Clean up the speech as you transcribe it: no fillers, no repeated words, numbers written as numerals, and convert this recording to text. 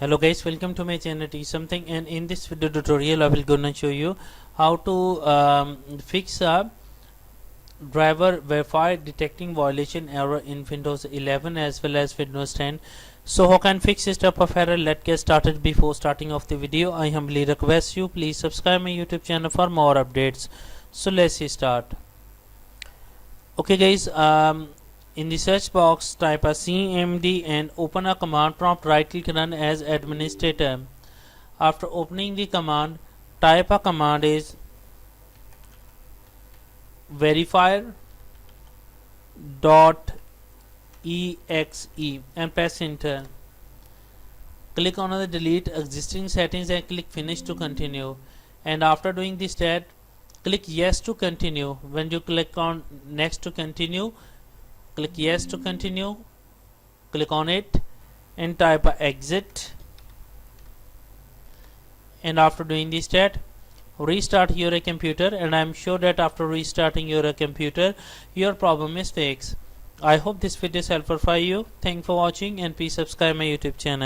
Hello guys, welcome to my channel Teach Something, and in this video tutorial I will gonna show you how to fix a driver verify detecting violation error in Windows 11 as well as Windows 10. So how can fix this type of error? Let's get started. Before starting off the video, I humbly request you please subscribe my YouTube channel for more updates. So let's start. Okay guys, in the search box type a cmd and open a command prompt. Right click run as administrator. After opening the command, type a command is verifier .exe and press enter. Click on the delete existing settings and click finish to continue, and after doing this step click yes to continue. When you click on next to continue, click yes to continue, click on it and type a exit, and after doing this step restart your computer, and I am sure that after restarting your computer your problem is fixed. I hope this video is helpful for you. Thanks for watching and please subscribe my YouTube channel.